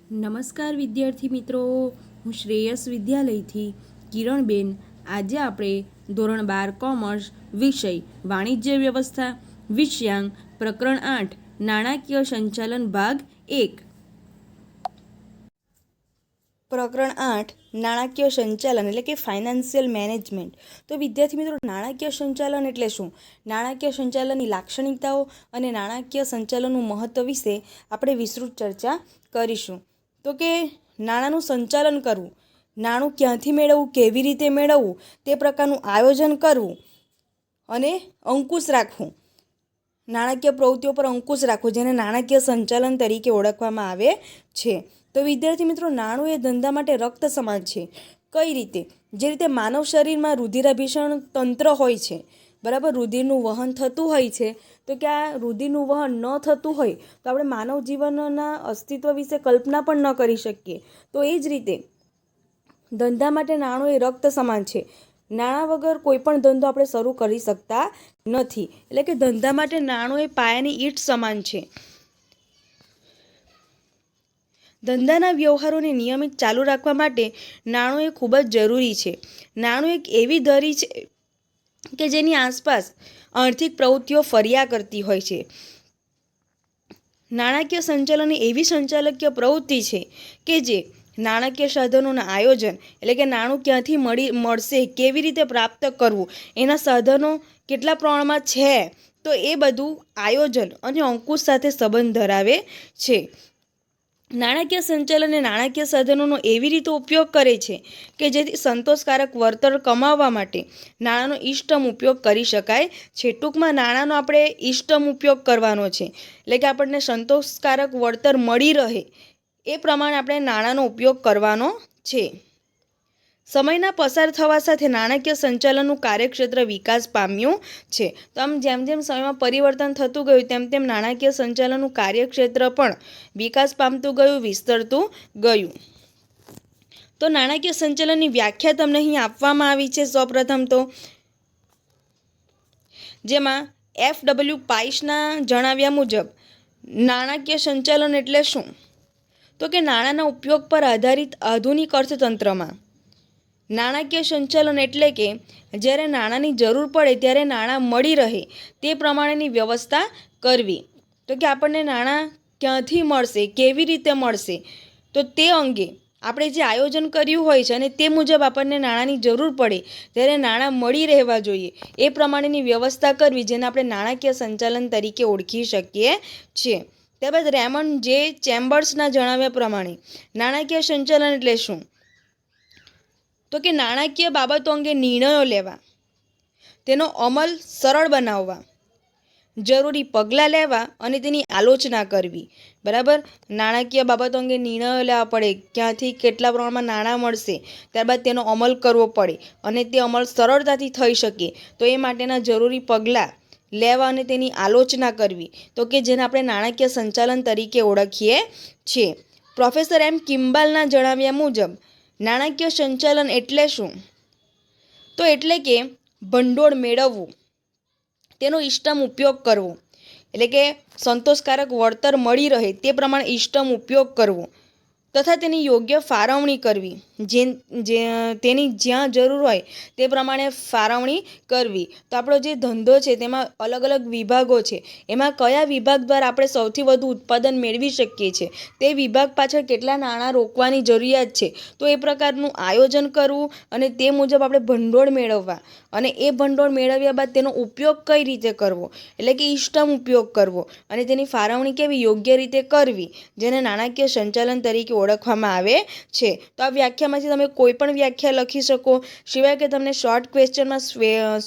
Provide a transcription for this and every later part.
નમસ્કાર વિદ્યાર્થી મિત્રો, હું શ્રેયસ વિદ્યાલયથી કિરણબેન. આજે આપણે ધોરણ 12 કોમર્સ વિષય વાણિજ્ય વ્યવસ્થા વિષયાંક પ્રકરણ 8 નાણાકીય સંચાલન ભાગ 1. પ્રકરણ 8 નાણાકીય સંચાલન એટલે કે ફાઇનાન્શિયલ મેનેજમેન્ટ. તો વિદ્યાર્થી મિત્રો, નાણાકીય સંચાલન એટલે શું? નાણાકીય સંચાલનની લાક્ષણિકતાઓ અને નાણાકીય સંચાલનનું મહત્ત્વ વિશે આપણે વિસ્તૃત ચર્ચા કરીશું. તો કે નાણાંનું સંચાલન કરવું, નાણું ક્યાંથી મેળવવું, કેવી રીતે મેળવવું, તે પ્રકારનું આયોજન કરવું અને અંકુશ રાખવું, નાણાકીય પ્રવૃત્તિઓ પર અંકુશ રાખવો, જેને નાણાકીય સંચાલન તરીકે ઓળખવામાં આવે છે. તો વિદ્યાર્થી મિત્રો, નાણું એ ધંધા માટે રક્ત સમાન છે. કઈ રીતે? જે રીતે માનવ શરીરમાં રુધિરાભિસરણ તંત્ર હોય છે, બરાબર, રુધિરનું વહન થતું હોય છે. તો કે આ રુધિરનું વહન ન થતું હોય તો આપણે માનવ જીવનના અસ્તિત્વ વિશે કલ્પના પણ ન કરી શકીએ. તો એ જ રીતે ધંધા માટે નાણું એ રક્ત સમાન છે. નાણાં વગર કોઈ પણ ધંધો આપણે શરૂ કરી શકતા નથી. એટલે કે ધંધા માટે નાણું એ પાયાની ઈંટ સમાન છે. ધંધાના વ્યવહારોને નિયમિત ચાલુ રાખવા માટે નાણું એ ખૂબ જ જરૂરી છે. નાણું એક એવી ધરી છે કે જેની આસપાસ આર્થિક પ્રવૃત્તિઓ ફર્યા કરતી હોય છે. નાણાકીય સંચાલન એવી સંચાલકીય પ્રવૃત્તિ છે કે જે નાણાકીય સાધનોના આયોજન, એટલે કે નાણું ક્યાંથી મળશે, કેવી રીતે પ્રાપ્ત કરવું, એના સાધનો કેટલા પ્રમાણમાં છે, તો એ બધું આયોજન અને અંકુશ સાથે સંબંધ ધરાવે છે. નાણાકીય સંચાલન એ નાણાકીય સાધનોનો એવી રીતે ઉપયોગ કરે છે કે જેથી સંતોષકારક વળતર કમાવવા માટે નાણાંનો ઇષ્ટતમ ઉપયોગ કરી શકાય છે. ટૂંકમાં નાણાંનો આપણે ઇષ્ટતમ ઉપયોગ કરવાનો છે, એટલે કે આપણને સંતોષકારક વળતર મળી રહે એ પ્રમાણે આપણે નાણાંનો ઉપયોગ કરવાનો છે. સમયના પસાર થવા સાથે નાણાકીય સંચાલનનું કાર્યક્ષેત્ર વિકાસ પામ્યું છે. તો આમ જેમ જેમ સમયમાં પરિવર્તન થતું ગયું તેમ તેમ નાણાકીય સંચાલનનું કાર્યક્ષેત્ર પણ વિકાસ પામતું ગયું, વિસ્તરતું ગયું. તો નાણાકીય સંચાલનની વ્યાખ્યા તમને અહીં આપવામાં આવી છે. સૌપ્રથમ તો જેમાં FW પાઇસના જણાવ્યા મુજબ નાણાકીય સંચાલન એટલે શું? તો કે નાણાંના ઉપયોગ પર આધારિત આધુનિક અર્થતંત્રમાં નાણાકીય સંચાલન એટલે કે જ્યારે નાણાંની જરૂર પડે ત્યારે નાણાં મળી રહે તે પ્રમાણેની વ્યવસ્થા કરવી. તો કે આપણને નાણાં ક્યાંથી મળશે, કેવી રીતે મળશે, તો તે અંગે આપણે જે આયોજન કર્યું હોય છે અને તે મુજબ આપણને નાણાંની જરૂર પડે ત્યારે નાણાં મળી રહેવા જોઈએ એ પ્રમાણેની વ્યવસ્થા કરવી, જેને આપણે નાણાકીય સંચાલન તરીકે ઓળખી શકીએ છીએ. ત્યારબાદ રેમન્ડ જે ચેમ્બર્સના જણાવ્યા પ્રમાણે નાણાકીય સંચાલન એટલે શું? તો કે નાણાકીય બાબતો અંગે નિર્ણયો લેવા, તેનો અમલ સરળ બનાવવા, જરૂરી પગલાં લેવા અને તેની આલોચના કરવી. બરાબર, નાણાકીય બાબતો અંગે નિર્ણયો લેવા પડે, ક્યાંથી કેટલા પ્રમાણમાં નાણાં મળશે, ત્યારબાદ તેનો અમલ કરવો પડે અને તે અમલ સરળતાથી થઈ શકે તો એ માટેના જરૂરી પગલાં લેવા અને તેની આલોચના કરવી, તો કે જેને આપણે નાણાકીય સંચાલન તરીકે ઓળખીએ છીએ. પ્રોફેસર એમ કિમ્બાલના જણાવ્યા મુજબ નાણાકીય સંચાલન એટલે શું? તો એટલે કે ભંડોળ મેળવવું, તેનો ઇષ્ટતમ ઉપયોગ કરવો, એટલે કે સંતોષકારક વળતર મળી રહે તે પ્રમાણે ઇષ્ટતમ ઉપયોગ કરવો તથા તેની યોગ્ય ફાળવણી કરવી, તેની જ્યાં જરૂર હોય તે પ્રમાણે ફાળવણી કરવી. તો આપણો જે ધંધો છે તેમાં અલગ અલગ વિભાગો છે, એમાં કયા વિભાગ દ્વારા આપણે સૌથી વધુ ઉત્પાદન મેળવી શકીએ છીએ, તે વિભાગ પાછળ કેટલા નાણાં રોકવાની જરૂરિયાત છે, તો એ પ્રકારનું આયોજન કરવું અને તે મુજબ આપણે ભંડોળ મેળવવા અને એ ભંડોળ મેળવ્યા બાદ તેનો ઉપયોગ કઈ રીતે કરવો, એટલે કે ઇષ્ટતમ ઉપયોગ કરવો અને તેની ફાળવણી કેવી યોગ્ય રીતે કરવી, જેને નાણાકીય સંચાલન તરીકે ઓળખવામાં આવે છે. તો આ વ્યાખ્યામાંથી તમે કોઈ પણ વ્યાખ્યા લખી શકો, સિવાય કે તમને શોર્ટ ક્વેશ્ચનમાં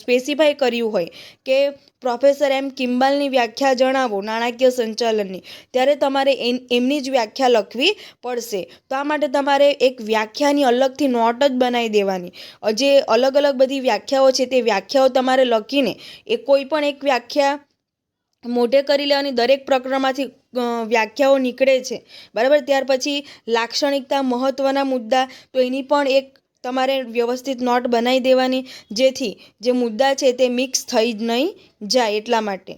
સ્પેસિફાઈ કર્યું હોય કે પ્રોફેસર એમ કિમ્બાલની વ્યાખ્યા જણાવો નાણાકીય સંચાલનની, ત્યારે તમારે એમની જ વ્યાખ્યા લખવી પડશે. તો આ માટે તમારે એક વ્યાખ્યાની અલગથી નોટ જ બનાવી દેવાની. જે અલગ અલગ બધી વ્યાખ્યાઓ છે તે વ્યાખ્યાઓ તમારે લખીને એ કોઈ પણ એક વ્યાખ્યા મોઢે કરી લેવાની. દરેક પ્રકરણમાંથી વ્યાખ્યાઓ નીકળે છે, બરાબર. ત્યાર પછી લાક્ષણિકતા, મહત્ત્વના મુદ્દા, તો એની પણ એક તમારે વ્યવસ્થિત નોટ બનાવી દેવાની, જેથી જે મુદ્દા છે તે મિક્સ થઈ જ નહીં જાય એટલા માટે.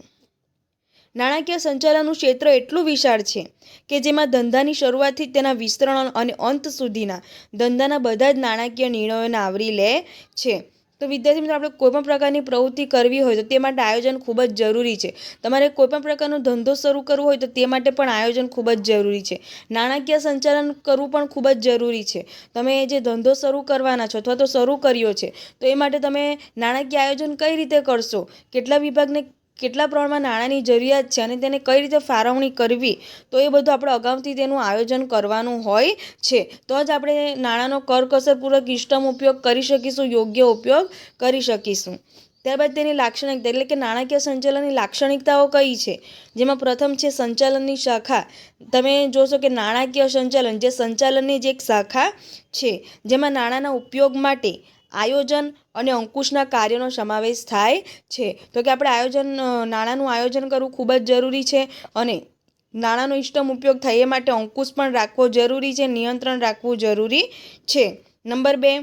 નાણાકીય સંચાલનનું ક્ષેત્ર એટલું વિશાળ છે કે જેમાં ધંધાની શરૂઆતથી જ તેના વિસ્તરણ અને અંત સુધીના ધંધાના બધા જ નાણાકીય નિર્ણયોને આવરી લે છે. તો વિદ્યાર્થી મિત્રો, આપણે કોઈપણ પ્રકારની પ્રવૃત્તિ કરવી હોય તો તે માટે આયોજન ખૂબ જ જરૂરી છે. તમારે કોઈપણ પ્રકારનો ધંધો શરૂ કરવો હોય તો તે માટે પણ આયોજન ખૂબ જ જરૂરી છે. નાણાકીય સંચાલન કરવું પણ ખૂબ જ જરૂરી છે. તમે જે ધંધો શરૂ કરવાના છો અથવા તો શરૂ કર્યો છે તો એ માટે તમે નાણાકીય આયોજન કઈ રીતે કરશો, કેટલા વિભાગને કેટલા પ્રમાણમાં નાણાંની જરૂરિયાત છે અને તેને કઈ રીતે ફાળવણી કરવી, તો એ બધું આપણે અગાઉથી તેનું આયોજન કરવાનું હોય છે. તો જ આપણે નાણાંનો કરકસરપૂર્વક ઇષ્ટતમ ઉપયોગ કરી શકીશું, યોગ્ય ઉપયોગ કરી શકીશું. ત્યારબાદ તેની લાક્ષણિકતા એટલે કે નાણાકીય સંચાલનની લાક્ષણિકતાઓ કઈ છે, જેમાં પ્રથમ છે સંચાલનની શાખા. તમે જોશો કે નાણાકીય સંચાલન જે સંચાલનની જ એક શાખા છે, જેમાં નાણાંના ઉપયોગ માટે આયોજન અને અંકુશના કાર્યોનો સમાવેશ થાય છે. તો કે આપણે નાણાંનું આયોજન કરવું ખૂબ જ જરૂરી છે અને નાણાંનો ઇષ્ટતમ ઉપયોગ થાય એ માટે અંકુશ પણ રાખવો જરૂરી છે, નિયંત્રણ રાખવું જરૂરી છે. નંબર 2,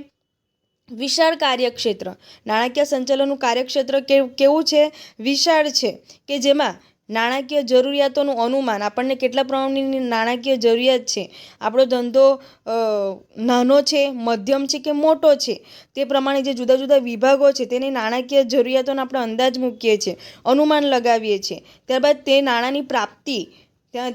વિશાળ કાર્યક્ષેત્ર. નાણાકીય સંચાલનનું કાર્યક્ષેત્ર કેવું છે? વિશાળ છે, કે જેમાં નાણાકીય જરૂરિયાતોનું અનુમાન, આપણને કેટલા પ્રમાણની નાણાકીય જરૂરિયાત છે, આપણો ધંધો નાનો છે, મધ્યમ છે કે મોટો છે, તે પ્રમાણે જે જુદા જુદા વિભાગો છે તેની નાણાકીય જરૂરિયાતોનો આપણે અંદાજ મૂકીએ છીએ, અનુમાન લગાવીએ છીએ. ત્યારબાદ તે નાણાંની પ્રાપ્તિ,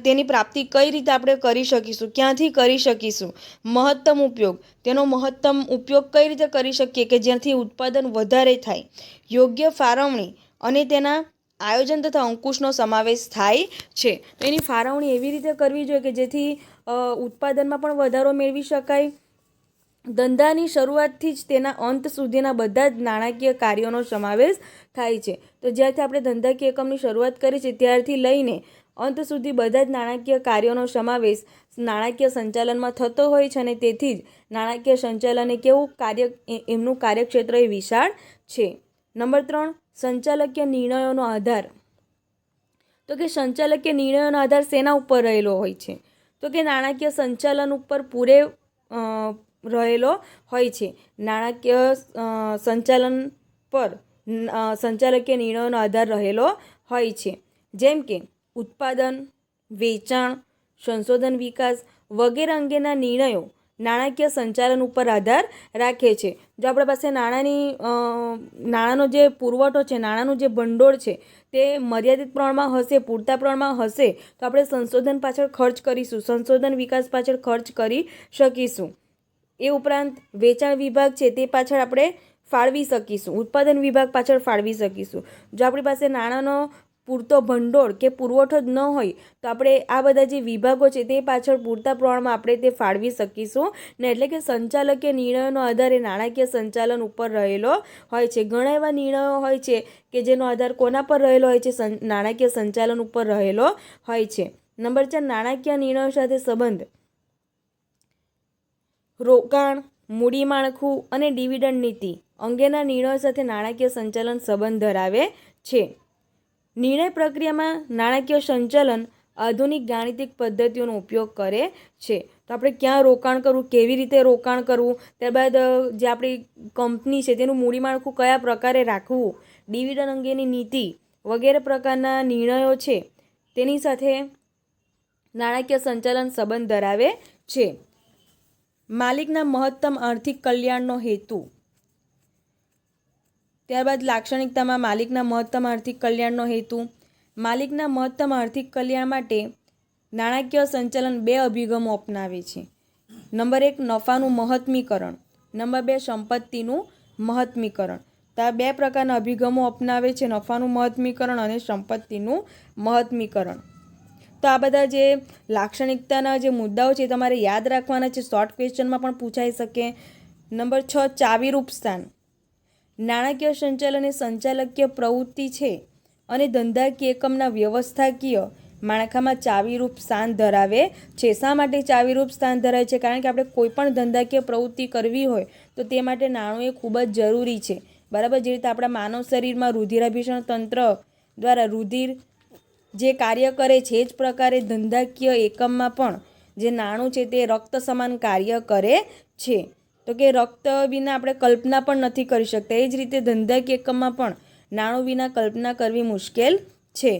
તેની પ્રાપ્તિ કઈ રીતે આપણે કરી શકીશું, ક્યાંથી કરી શકીશું. મહત્તમ ઉપયોગ, તેનો મહત્તમ ઉપયોગ કઈ રીતે કરી શકીએ કે જેનાથી ઉત્પાદન વધારે થાય. યોગ્ય ફાળવણી અને તેના આયોજન તથા અંકુશનો સમાવેશ થાય છે. તો એની ફાળવણી એવી રીતે કરવી જોઈએ કે જેથી ઉત્પાદનમાં પણ વધારો મેળવી શકાય. ધંધાની શરૂઆતથી જ તેના અંત સુધીના બધા જ નાણાકીય કાર્યોનો સમાવેશ થાય છે. તો જ્યારથી આપણે ધંધાકીય એકમની શરૂઆત કરી છે ત્યારથી લઈને અંત સુધી બધા જ નાણાકીય કાર્યોનો સમાવેશ નાણાકીય સંચાલનમાં થતો હોય છે અને તેથી જ નાણાકીય સંચાલન એમનું કાર્યક્ષેત્ર એ વિશાળ છે. નંબર 3, સંચાલકીય નિર્ણયોનો આધાર. તો કે સંચાલકીય નિર્ણયોનો આધાર શેના ઉપર રહેલો હોય છે? તો કે નાણાકીય સંચાલન ઉપર રહેલો હોય છે. નાણાકીય સંચાલન પર સંચાલકીય નિર્ણયોનો આધાર રહેલો હોય છે, જેમ કે ઉત્પાદન, વેચાણ, સંશોધન વિકાસ વગેરે અંગેના નિર્ણયો નાણાકીય સંચાલન ઉપર આધાર રાખે છે. જો આપણી પાસે નાણાંનો જે પુરવઠો છે, નાણાંનું જે ભંડોળ છે તે મર્યાદિત પ્રમાણમાં હશે, પૂરતા પ્રમાણમાં હશે, તો આપણે સંશોધન પાછળ ખર્ચ કરીશું, સંશોધન વિકાસ પાછળ ખર્ચ કરી શકીશું. એ ઉપરાંત વેચાણ વિભાગ છે તે પાછળ આપણે ફાળવી શકીશું, ઉત્પાદન વિભાગ પાછળ ફાળવી શકીશું. જો આપણી પાસે નાણાંનો પૂરતો ભંડોળ કે પુરવઠો જ ન હોય તો આપણે આ બધા જે વિભાગો છે તે પાછળ પૂરતા પ્રમાણમાં આપણે તે ફાળવી શકીશું ને. એટલે કે સંચાલકીય નિર્ણયોનો આધાર એ નાણાકીય સંચાલન ઉપર રહેલો હોય છે. ઘણા એવા નિર્ણયો હોય છે કે જેનો આધાર કોના પર રહેલો હોય છે? નાણાકીય સંચાલન ઉપર રહેલો હોય છે. નંબર 4, નાણાકીય નિર્ણયો સાથે સંબંધ. રોકાણ, મૂડી માળખું અને ડિવિડન્ડ નીતિ અંગેના નિર્ણયો સાથે નાણાકીય સંચાલન સંબંધ ધરાવે છે. નિર્ણય પ્રક્રિયામાં નાણાકીય સંચાલન આધુનિક ગાણિતિક પદ્ધતિઓનો ઉપયોગ કરે છે. તો આપણે ક્યાં રોકાણ કરવું, કેવી રીતે રોકાણ કરવું, ત્યારબાદ જે આપણી કંપની છે તેનું મૂડી માળખું કયા પ્રકારે રાખવું, ડિવિડન્ડ અંગેની નીતિ વગેરે પ્રકારના નિર્ણયો છે તેની સાથે નાણાકીય સંચાલન સંબંધ ધરાવે છે. માલિકના મહત્તમ આર્થિક કલ્યાણનો હેતુ. ત્યારબાદ લાક્ષણિકતામાં માલિકના મહત્તમ આર્થિક કલ્યાણનો હેતુ. માલિકના મહત્તમ આર્થિક કલ્યાણ માટે નાણાકીય સંચાલન 2 અભિગમો અપનાવે છે. નંબર 1, નફાનું મહત્મીકરણ. નંબર 2, સંપત્તિનું મહત્મીકરણ. તો આ 2 પ્રકારના અભિગમો અપનાવે છે, નફાનું મહત્મીકરણ અને સંપત્તિનું મહત્મીકરણ. તો આ બધા જે લાક્ષણિકતાના જે મુદ્દાઓ છે તમારે યાદ રાખવાના છે, શોર્ટ ક્વેશ્ચનમાં પણ પૂછાઈ શકે. નંબર 6, ચાવીરૂપ સ્થાન. નાણાકીય સંચાલન એ સંચાલકીય પ્રવૃત્તિ છે અને ધંધાકીય એકમના વ્યવસ્થાકીય માળખામાં ચાવીરૂપ સ્થાન ધરાવે છે. શા માટે ચાવીરૂપ સ્થાન ધરાવે છે? કારણ કે આપણે કોઈ પણ ધંધાકીય પ્રવૃત્તિ કરવી હોય તો તે માટે નાણું એ ખૂબ જ જરૂરી છે. બરાબર, જે રીતે આપણા માનવ શરીરમાં રુધિરાભિસરણ તંત્ર દ્વારા રુધિર જે કાર્ય કરે છે એ જ પ્રકારે ધંધાકીય એકમમાં પણ જે નાણું છે તે રક્ત સમાન કાર્ય કરે છે. તો કે રક્ત વિના આપણે કલ્પના પણ નથી કરી શકતા. એ જ રીતે ધંધાકીય એકમમાં પણ નાણું વિના કલ્પના કરવી મુશ્કેલ છે.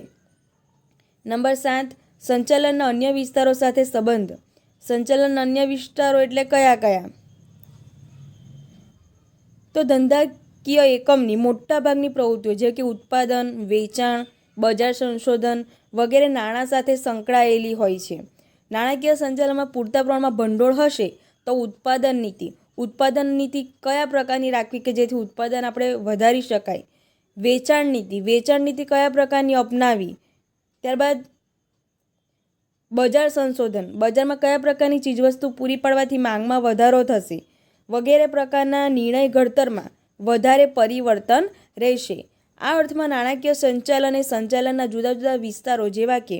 નંબર 7, સંચાલનના અન્ય વિસ્તારો સાથે સંબંધ. સંચાલનના અન્ય વિસ્તારો એટલે કયા કયા? તો ધંધાકીય એકમની મોટાભાગની પ્રવૃત્તિઓ જે કે ઉત્પાદન, વેચાણ, બજાર સંશોધન વગેરે નાણાં સાથે સંકળાયેલી હોય છે. નાણાકીય સંચાલનમાં પૂરતા પ્રમાણમાં ભંડોળ હશે તો ઉત્પાદન નીતિ કયા પ્રકારની રાખવી કે જેથી ઉત્પાદન આપણે વધારી શકાય. વેચાણ નીતિ કયા પ્રકારની અપનાવી. ત્યારબાદ બજાર સંશોધન, બજારમાં કયા પ્રકારની ચીજવસ્તુ પૂરી પાડવાથી માંગમાં વધારો થશે વગેરે પ્રકારના નિર્ણય ઘડતરમાં વધારે પરિવર્તન રહેશે. આ અર્થમાં નાણાકીય સંચાલન એ સંચાલનના જુદા જુદા વિસ્તારો જેવા કે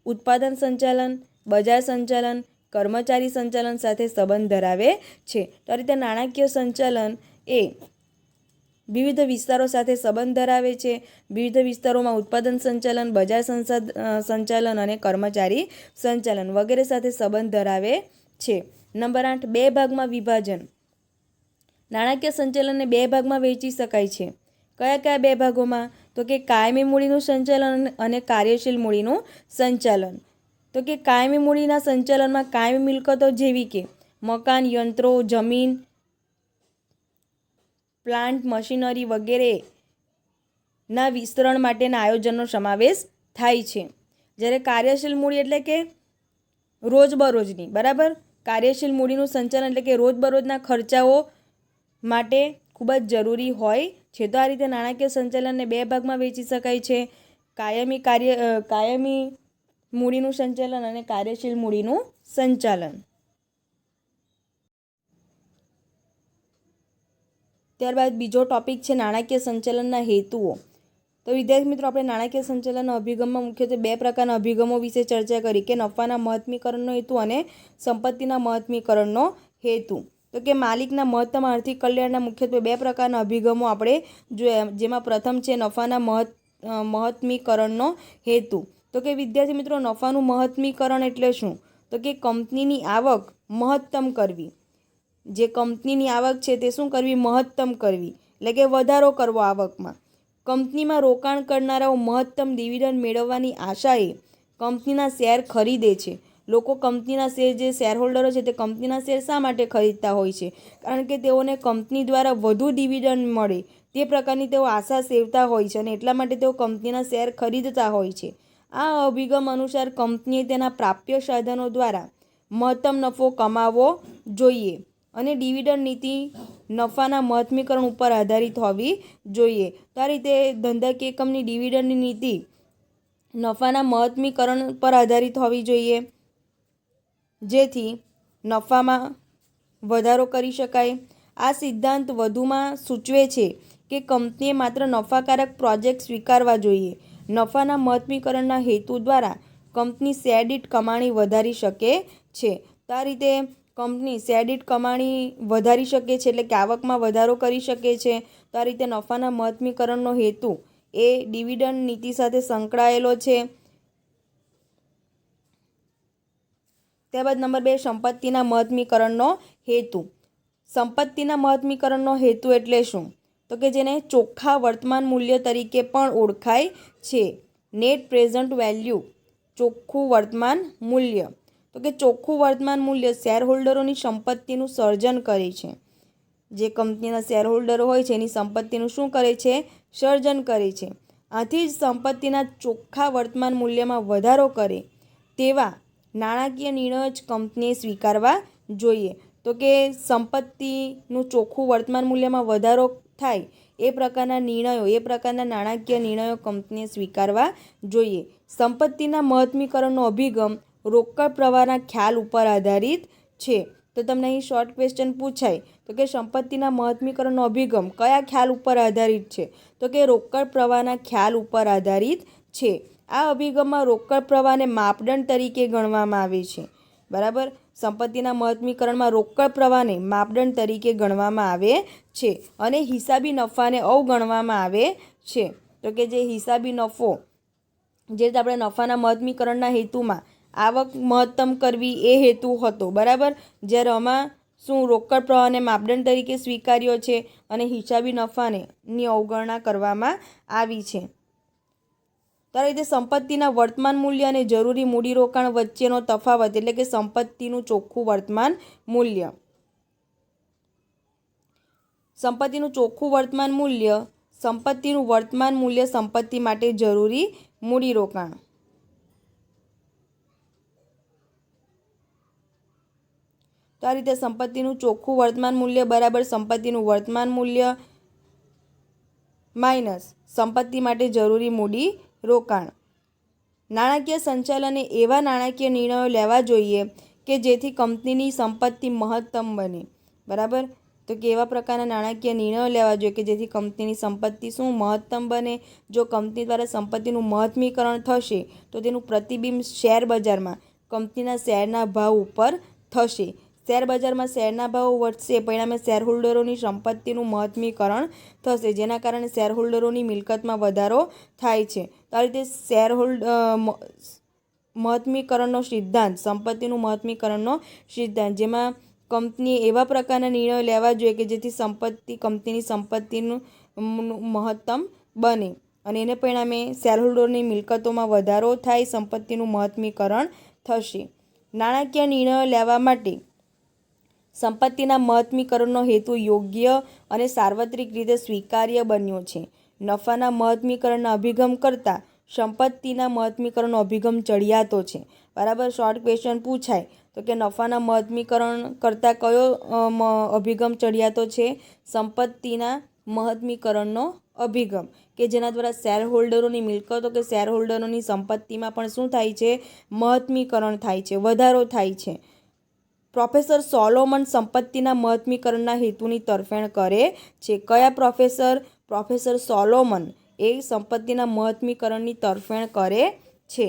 ઉત્પાદન સંચાલન, બજાર સંચાલન, કર્મચારી સંચાલન સાથે સંબંધ ધરાવે છે. તો આ રીતે નાણાકીય સંચાલન એ વિવિધ વિસ્તારો સાથે સંબંધ ધરાવે છે. વિવિધ વિસ્તારોમાં ઉત્પાદન સંચાલન, બજાર સંચાલન અને કર્મચારી સંચાલન વગેરે સાથે સંબંધ ધરાવે છે. નંબર 8, 2 ભાગમાં વિભાજન. નાણાકીય સંચાલનને 2 ભાગમાં વહેંચી શકાય છે. કયા કયા 2 ભાગોમાં? તો કે કાયમી મૂડીનું સંચાલન અને કાર્યશીલ મૂડીનું સંચાલન. તો કે કાયમી મૂડીના સંચાલનમાં કાયમી મિલકતો જેવી કે મકાન, યંત્રો, જમીન, પ્લાન્ટ, મશીનરી વગેરેના વિસ્તરણ માટેના આયોજનનો સમાવેશ થાય છે. જ્યારે કાર્યશીલ મૂડી એટલે કે રોજબરોજની, બરાબર, કાર્યશીલ મૂડીનું સંચાલન એટલે કે રોજબરોજના ખર્ચાઓ માટે ખૂબ જ જરૂરી હોય છે. તો આ રીતે નાણાકીય સંચાલનને 2 ભાગમાં વહેંચી શકાય છે. કાયમી મૂડીનું સંચાલન અને કાર્યશીલ મૂડીનું સંચાલન. ત્યારબાદ બીજો ટોપિક છે નાણાકીય સંચાલનના હેતુઓ. તો વિદ્યાર્થી મિત્રો, આપણે નાણાકીય સંચાલનના અભિગમમાં મુખ્યત્વે 2 પ્રકારના અભિગમો વિશે ચર્ચા કરી કે નફાના મહત્મીકરણનો હેતુ અને સંપત્તિના મહત્મીકરણનો હેતુ. તો કે માલિકના મહત્તમ આર્થિક કલ્યાણના મુખ્યત્વે 2 પ્રકારના અભિગમો આપણે જોયા, જેમાં પ્રથમ છે નફાના મહત્મીકરણનો હેતુ. તો કે વિદ્યાર્થી મિત્રો, નફાનું મહત્મીકરણ એટલે શું? તો કે કંપનીની આવક મહત્તમ કરવી. જે કંપનીની આવક છે તે શું કરવી? મહત્તમ કરવી, એટલે કે વધારો કરવો આવકમાં. કંપનીમાં રોકાણ કરનારાઓ મહત્તમ ડિવિડન્ડ મેળવવાની આશાએ કંપનીના શેર ખરીદે છે. લોકો કંપનીના શેર, જે શેરહોલ્ડરો છે તે કંપનીના શેર શા માટે ખરીદતા હોય છે? કારણ કે તેઓને કંપની દ્વારા વધુ ડિવિડન્ડ મળે તે પ્રકારની તેઓ આશા સેવતા હોય છે અને એટલા માટે તેઓ કંપનીના શેર ખરીદતા હોય છે. આ અભિગમ અનુસાર કંપનીએ તેના પ્રાપ્ય સાધનો દ્વારા મહત્તમ નફો કમાવવો જોઈએ અને ડિવિડન્ડ નીતિ નફાના મહત્મીકરણ ઉપર આધારિત હોવી જોઈએ. તો આ રીતે ધંધાકીય એકમની ડિવિડન્ડની નીતિ નફાના મહત્મીકરણ પર આધારિત હોવી જોઈએ જેથી નફામાં વધારો કરી શકાય. આ સિદ્ધાંત વધુમાં સૂચવે છે કે કંપનીએ માત્ર નફાકારક પ્રોજેક્ટ સ્વીકારવા જોઈએ. નફાના મહત્મીકરણના હેતુ દ્વારા કંપની શેર દીઠ કમાણી વધારી શકે છે. તો આ રીતે કંપની શેર દીઠ કમાણી વધારી શકે છે, એટલે કે આવકમાં વધારો કરી શકે છે. તો આ રીતે નફાના મહત્મીકરણનો હેતુ એ ડિવિડન્ડ નીતિ સાથે સંકળાયેલો છે. ત્યારબાદ નંબર 2, સંપત્તિના મહત્મીકરણનો હેતુ. સંપત્તિના મહત્મીકરણનો હેતુ એટલે શું? તો કે જેને ચોખ્ખા વર્તમાન મૂલ્ય તરીકે પણ ઓળખાય છે. નેટ પ્રેઝન્ટ વેલ્યુ, ચોખ્ખું વર્તમાન મૂલ્ય. તો કે ચોખ્ખું વર્તમાન મૂલ્ય શેરહોલ્ડરોની સંપત્તિનું સર્જન કરે છે. જે કંપનીના શેરહોલ્ડરો હોય છે એની સંપત્તિનું શું કરે છે? સર્જન કરે છે. આથી જ સંપત્તિના ચોખ્ખા વર્તમાન મૂલ્યમાં વધારો કરે તેવા નાણાકીય નિર્ણયો જ કંપનીએ સ્વીકારવા જોઈએ. તો કે સંપત્તિનું ચોખ્ખું વર્તમાન મૂલ્યમાં વધારો થાય એ પ્રકારના નિર્ણયો, એ પ્રકારના નાણાકીય નિર્ણયો કંપનીએ સ્વીકારવા જોઈએ. સંપત્તિના મહત્મીકરણનો અભિગમ રોકડ પ્રવાહના ખ્યાલ ઉપર આધારિત છે. તો તમને અહીં શોર્ટ ક્વેશ્ચન પૂછાય તો કે સંપત્તિના મહત્મીકરણનો અભિગમ કયા ખ્યાલ ઉપર આધારિત છે? તો કે રોકડ પ્રવાહના ખ્યાલ ઉપર આધારિત છે. આ અભિગમમાં રોકડ પ્રવાહને માપદંડ તરીકે ગણવામાં આવે છે. બરાબર, સંપત્તિના મહત્મીકરણમાં રોકડ પ્રવાહને માપદંડ તરીકે ગણવામાં આવે છે અને હિસાબી નફાને અવગણવામાં આવે છે. તો કે જે હિસાબી નફો, જે આપણે નફાના મહત્મીકરણના હેતુમાં આવક મહત્તમ કરવી એ હેતુ હતો, બરાબર, જ્યારે આમાં શું રોકડ પ્રવાહને માપદંડ તરીકે સ્વીકાર્યો છે અને હિસાબી નફાની અવગણના કરવામાં આવી છે. તો આ રીતે સંપત્તિના વર્તમાન મૂલ્ય અને જરૂરી મૂડીરોકાણ વચ્ચેનો તફાવત એટલે કે સંપત્તિનું ચોખ્ખું વર્તમાન મૂલ્ય. સંપત્તિનું ચોખ્ખું વર્તમાન મૂલ્ય, સંપત્તિનું વર્તમાન મૂલ્ય સંપત્તિ માટે જરૂરી મૂડીરોકાણ. તો આ રીતે સંપત્તિનું ચોખ્ખું વર્તમાન મૂલ્ય બરાબર સંપત્તિનું વર્તમાન મૂલ્ય માઇનસ સંપત્તિ માટે જરૂરી મૂડી રોકાણ. નાણાકીય સંચાલને એવા નાણાકીય નિર્ણયો લેવા જોઈએ કે જેથી કંપનીની સંપત્તિ મહત્તમ બને. બરાબર, તો કેવા પ્રકારના નાણાકીય નિર્ણયો લેવા જોઈએ કે જેથી કંપનીની સંપત્તિ શું મહત્તમ બને. જો કંપની દ્વારા સંપત્તિનું મહત્મીકરણ થશે તો તેનું પ્રતિબિંબ શેર બજારમાં કંપનીના શેરના ભાવ ઉપર થશે. શેર બજારમાં શેરના ભાવ વધશે, પરિણામે શેરહોલ્ડરોની સંપત્તિનું મહત્મીકરણ થશે, જેના કારણે શેરહોલ્ડરોની મિલકતમાં વધારો થાય છે. તો આ રીતે મહત્મીકરણનો સિદ્ધાંત, સંપત્તિનું મહત્મીકરણનો સિદ્ધાંત, જેમાં કંપનીએ એવા પ્રકારના નિર્ણયો લેવા જોઈએ કે જેથી કંપનીની સંપત્તિનું મહત્તમ બને અને એને પરિણામે શેરહોલ્ડરની મિલકતોમાં વધારો થાય, સંપત્તિનું મહત્મીકરણ થશે. નાણાકીય નિર્ણયો લેવા માટે સંપત્તિના મહત્મીકરણનો હેતુ યોગ્ય અને સાર્વત્રિક રીતે સ્વીકાર્ય બન્યો છે. નફાના મહત્મીકરણના અભિગમ કરતાં સંપત્તિના મહત્મીકરણનો અભિગમ ચડિયાતો છે. બરાબર, શોર્ટ ક્વેશ્ચન પૂછાય તો કે નફાના મહત્મીકરણ કરતાં કયો અભિગમ ચડિયાતો છે? સંપત્તિના મહત્મીકરણનો અભિગમ, કે જેના દ્વારા શેરહોલ્ડરોની મિલકતો કે શેરહોલ્ડરોની સંપત્તિમાં પણ શું થાય છે? મહત્મીકરણ થાય છે, વધારો થાય છે. પ્રોફેસર સોલોમન સંપત્તિના મહત્મીકરણના હેતુની તરફેણ કરે છે. કયા પ્રોફેસર? પ્રોફેસર સોલોમન એ સંપત્તિના મહત્મીકરણની તરફેણ કરે છે.